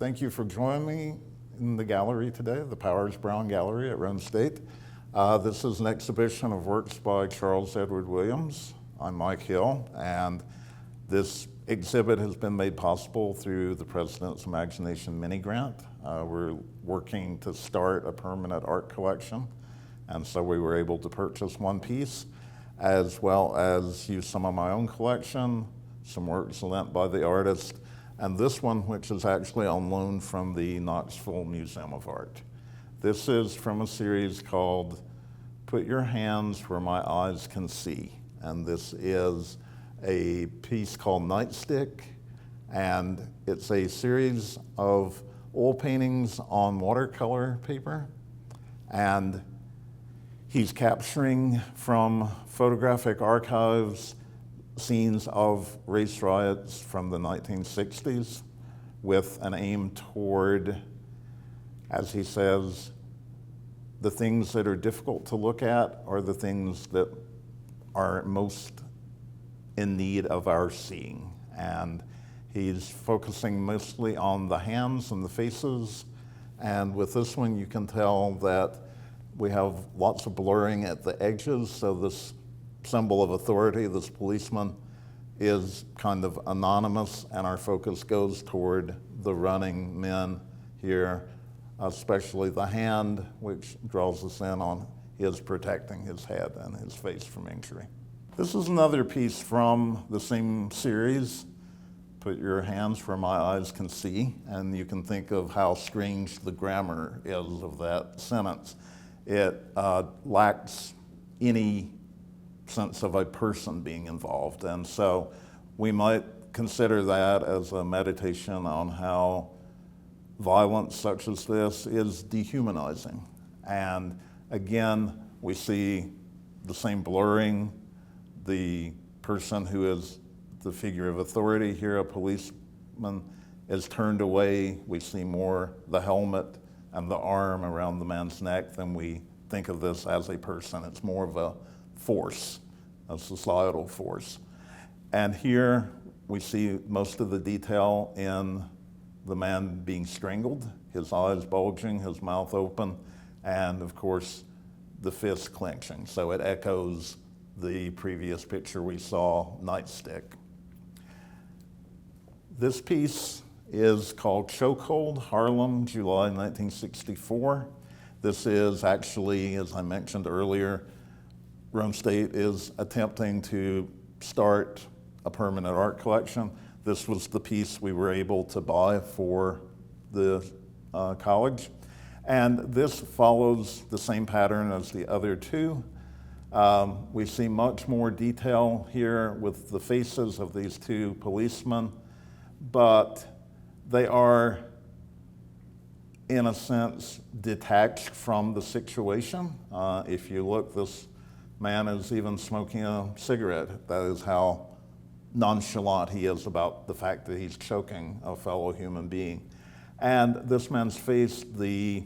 Thank you for joining me in the gallery today, the Powers Brown Gallery at Roane State. This is an exhibition of works by Charles Edward Williams. I'm Mike Hill, and this exhibit has been made possible through the President's Imagination Mini Grant. We're working to start a permanent art collection, and so we were able to purchase one piece, as well as use some of my own collection, some works lent by the artist, and this one, which is actually on loan from the Knoxville Museum of Art. This is from a series called Put Your Hands Where My Eyes Can See, and this is a piece called Nightstick, and it's a series of oil paintings on watercolor paper, and he's capturing from photographic archives scenes of race riots from the 1960s with an aim toward, as he says, the things that are difficult to look at are the things that are most in need of our seeing. And he's focusing mostly on the hands and the faces. And with this one, you can tell that we have lots of blurring at the edges. So this symbol of authority, this policeman, is kind of anonymous, and our focus goes toward the running men here, especially the hand, which draws us in on his protecting his head and his face from injury. This is another piece from the same series, Put Your Hands Where My Eyes Can See, and you can think of how strange the grammar is of that sentence. It lacks any sense of a person being involved, and so we might consider that as a meditation on how violence such as this is dehumanizing. And again, we see the same blurring. The person who is the figure of authority here, a policeman, is turned away. We see more the helmet and the arm around the man's neck than we think of this as a person. It's more of a force, a societal force. And here we see most of the detail in the man being strangled, his eyes bulging, his mouth open, and of course the fist clenching. So it echoes the previous picture we saw, Nightstick. This piece is called Chokehold, Harlem, July 1964. This is actually, as I mentioned earlier, Roane State is attempting to start a permanent art collection. This was the piece we were able to buy for the college. And this follows the same pattern as the other two. We see much more detail here with the faces of these two policemen, but they are, in a sense, detached from the situation. If you look, this man is even smoking a cigarette. That is how nonchalant he is about the fact that he's choking a fellow human being. And this man's face, the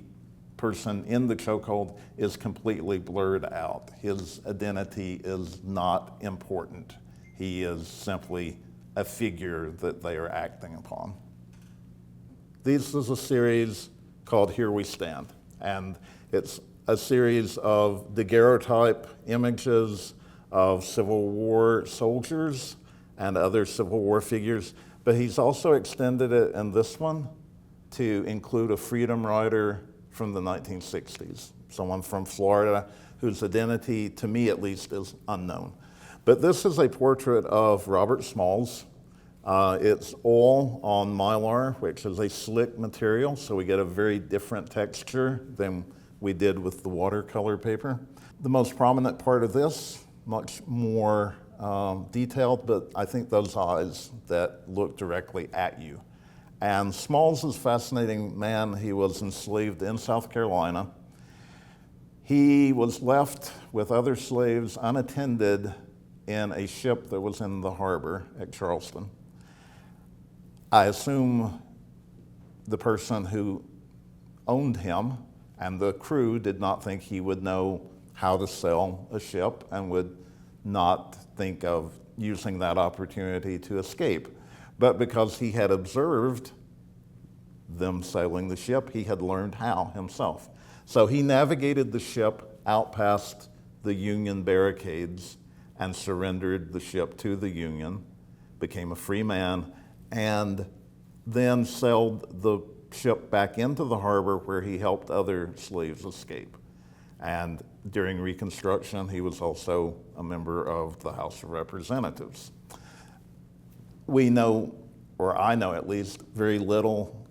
person in the chokehold, is completely blurred out. His identity is not important. He is simply a figure that they are acting upon. This is a series called Here We Stand, and it's a series of daguerreotype images of Civil War soldiers and other Civil War figures, but he's also extended it in this one to include a freedom rider from the 1960s, someone from Florida whose identity, to me at least, is unknown. But this is a portrait of Robert Smalls. It's oil on mylar, which is a slick material, so we get a very different texture than we did with the watercolor paper. The most prominent part of this, much more detailed, but I think those eyes that look directly at you. And Smalls is a fascinating man. He was enslaved in South Carolina. He was left with other slaves unattended in a ship that was in the harbor at Charleston. I assume the person who owned him and the crew did not think he would know how to sail a ship and would not think of using that opportunity to escape. But because he had observed them sailing the ship. He had learned how himself. So he navigated the ship out past the Union barricades and surrendered the ship to the Union, became a free man, and then sailed the ship back into the harbor where he helped other slaves escape. And during Reconstruction, he was also a member of the House of Representatives. We know, or I know at least, very little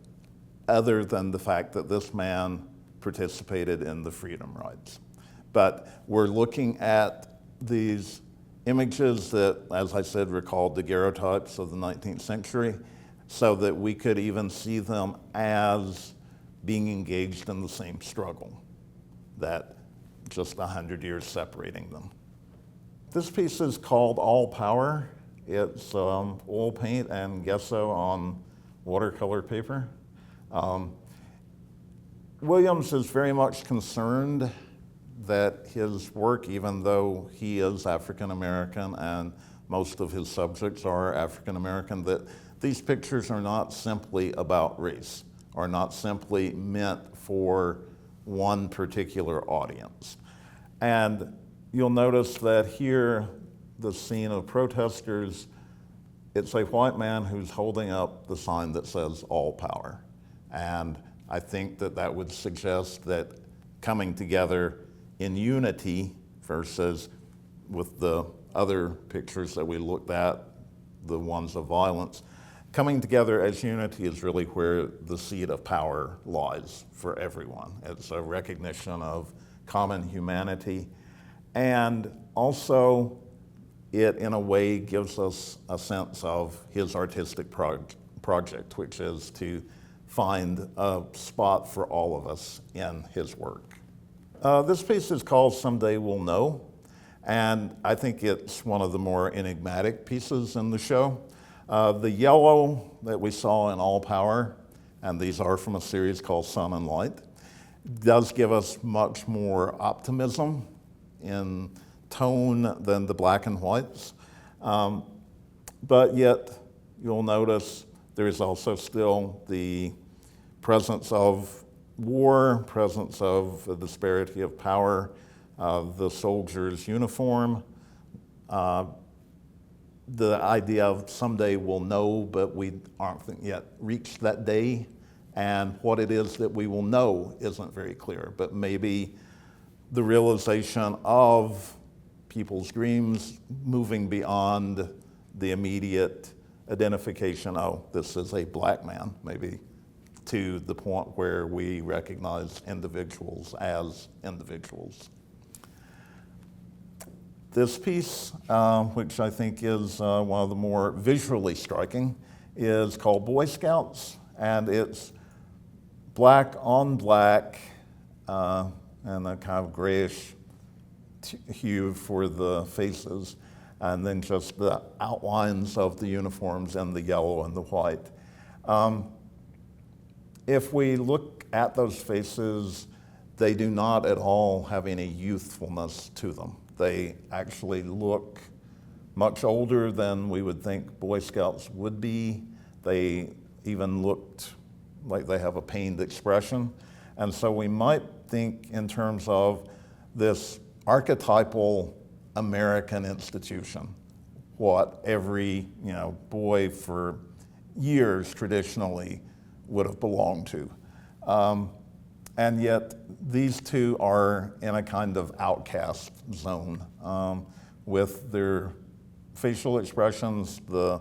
other than the fact that this man participated in the freedom rides. But we're looking at these images that, as I said, recalled daguerreotypes of the 19th century, so that we could even see them as being engaged in the same struggle, that just 100 years separating them. This piece is called All Power. It's oil paint and gesso on watercolor paper. Williams is very much concerned that his work, even though he is African American and most of his subjects are African American, that these pictures are not simply about race, are not simply meant for one particular audience. And you'll notice that here, the scene of protesters, it's a white man who's holding up the sign that says All Power. And I think that that would suggest that coming together in unity versus with the other pictures that we looked at, the ones of violence, coming together as unity is really where the seat of power lies for everyone. It's a recognition of common humanity, and also it in a way gives us a sense of his artistic project, which is to find a spot for all of us in his work. This piece is called Someday We'll Know, and I think it's one of the more enigmatic pieces in the show. The yellow that we saw in All Power, and these are from a series called Sun and Light, does give us much more optimism in tone than the black and whites. But yet, you'll notice there's also still the presence of war, presence of a disparity of power, the soldier's uniform, the idea of someday we'll know, but we aren't yet reached that day, and what it is that we will know isn't very clear, but maybe the realization of people's dreams moving beyond the immediate identification, oh, this is a black man, maybe to the point where we recognize individuals as individuals. This piece, which I think is one of the more visually striking, is called Boy Scouts, and it's black on black and a kind of grayish hue for the faces, and then just the outlines of the uniforms in the yellow and the white. If we look at those faces, they do not at all have any youthfulness to them. They actually look much older than we would think Boy Scouts would be. They even looked like they have a pained expression. And so we might think in terms of this archetypal American institution, what every boy for years traditionally would have belonged to. And yet these two are in a kind of outcast zone with their facial expressions, the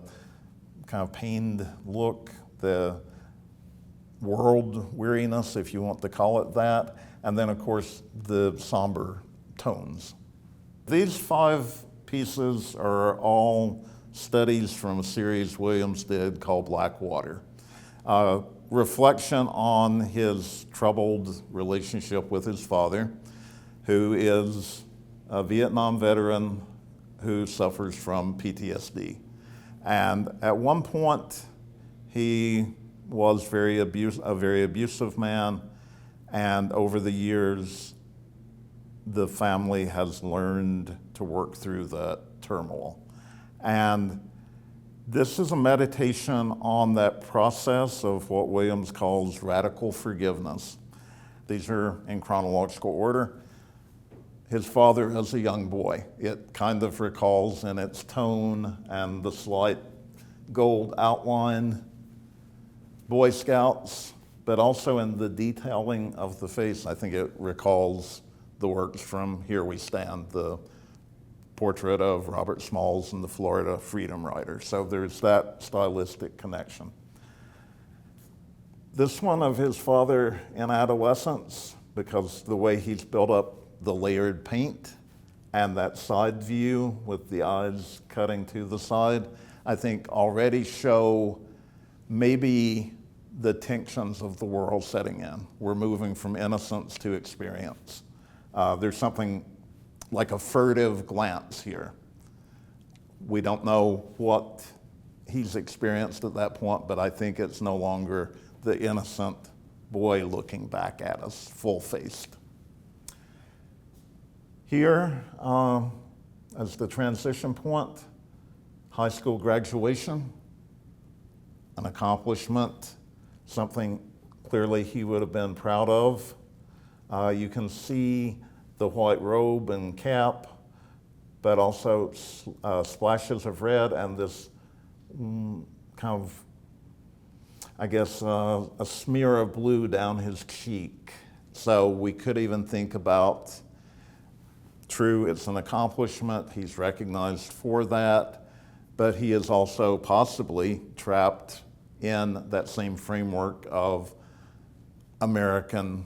kind of pained look, the world weariness, if you want to call it that, and then of course the somber tones. These 5 pieces are all studies from a series Williams did called Black Water. Reflection on his troubled relationship with his father, who is a Vietnam veteran who suffers from PTSD. And at one point, he was a very abusive man, and over the years, the family has learned to work through that turmoil. And This is a meditation on that process of what Williams calls radical forgiveness. These are in chronological order. His father as a young boy. It kind of recalls in its tone and the slight gold outline Boy Scouts, but also in the detailing of the face. I think it recalls the works from Here We Stand, the portrait of Robert Smalls and the Florida Freedom Rider. So there's that stylistic connection. This one of his father in adolescence, because the way he's built up the layered paint and that side view with the eyes cutting to the side, I think already show maybe the tensions of the world setting in. We're moving from innocence to experience. There's something like a furtive glance here. We don't know what he's experienced at that point, but I think it's no longer the innocent boy looking back at us, full-faced. Here, as the transition point, high school graduation, an accomplishment, something clearly he would have been proud of. You can see the white robe and cap, but also splashes of red and this kind of, I guess, a smear of blue down his cheek. So we could even think about, true, it's an accomplishment, he's recognized for that, but he is also possibly trapped in that same framework of American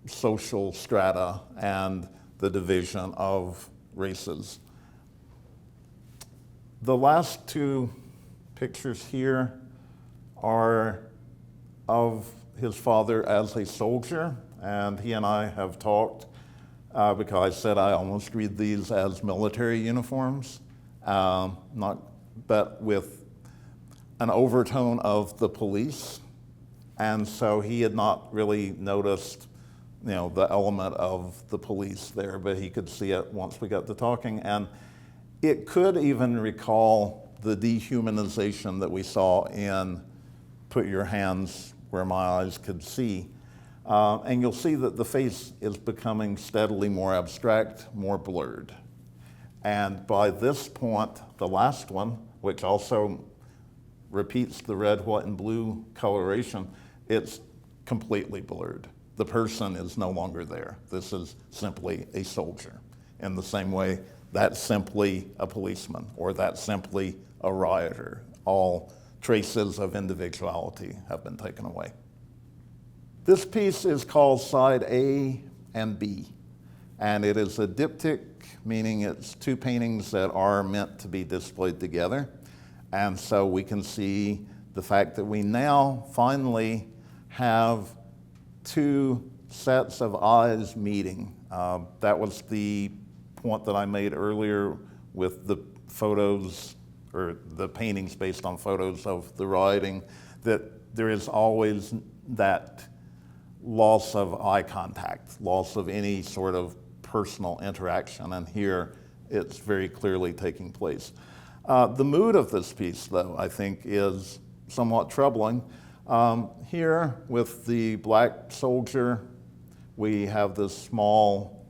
social strata and the division of races. The last two pictures here are of his father as a soldier, and he and I have talked because I said I almost read these as military uniforms, but with an overtone of the police, and so he had not really noticed the element of the police there, but he could see it once we got to talking. And it could even recall the dehumanization that we saw in Put Your Hands Where My Eyes Could See. And you'll see that the face is becoming steadily more abstract, more blurred. And by this point, the last one, which also repeats the red, white, and blue coloration, it's completely blurred. The person is no longer there. This is simply a soldier. In the same way, that's simply a policeman, or that's simply a rioter. All traces of individuality have been taken away. This piece is called Side A and B, and it is a diptych, meaning it's two paintings that are meant to be displayed together. And so we can see the fact that we now finally have two sets of eyes meeting. That was the point that I made earlier with the photos, or the paintings based on photos of the rioting, that there is always that loss of eye contact, loss of any sort of personal interaction, and here it's very clearly taking place. The mood of this piece, though, I think is somewhat troubling. Here, with the black soldier, we have this small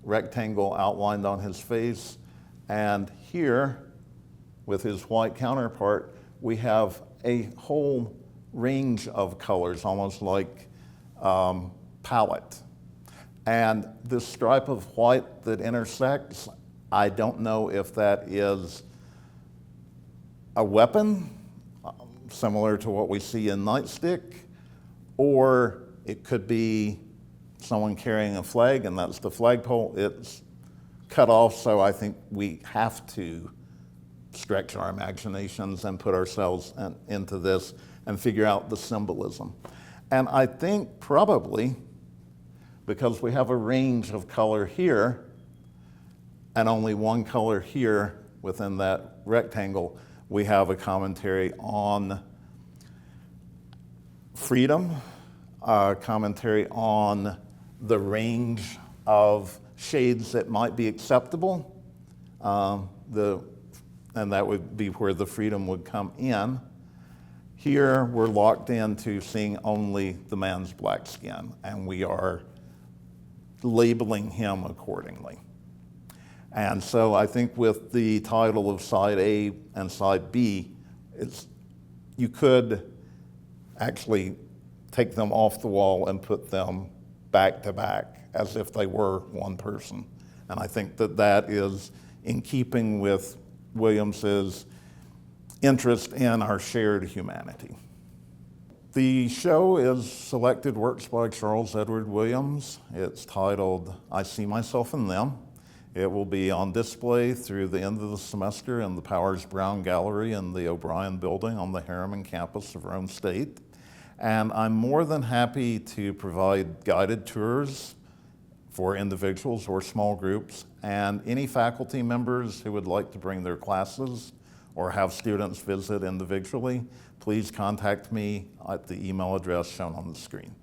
rectangle outlined on his face, and here, with his white counterpart, we have a whole range of colors, almost like palette. And this stripe of white that intersects, I don't know if that is a weapon, similar to what we see in Nightstick, or it could be someone carrying a flag, and that's the flagpole. It's cut off, so I think we have to stretch our imaginations and put ourselves into this and figure out the symbolism. And I think probably because we have a range of color here and only one color here within that rectangle, we have a commentary on freedom, a commentary on the range of shades that might be acceptable. The and that would be where the freedom would come in. Here, we're locked into seeing only the man's black skin, and we are labeling him accordingly. And so I think with the title of Side A and Side B, you could actually take them off the wall and put them back to back as if they were one person. And I think that that is in keeping with Williams's interest in our shared humanity. The show is selected works by Charles Edward Williams. It's titled, I See Myself in Them. It will be on display through the end of the semester in the Powers Brown Gallery in the O'Brien Building on the Harriman campus of Roane State. And I'm more than happy to provide guided tours for individuals or small groups, and any faculty members who would like to bring their classes or have students visit individually, please contact me at the email address shown on the screen.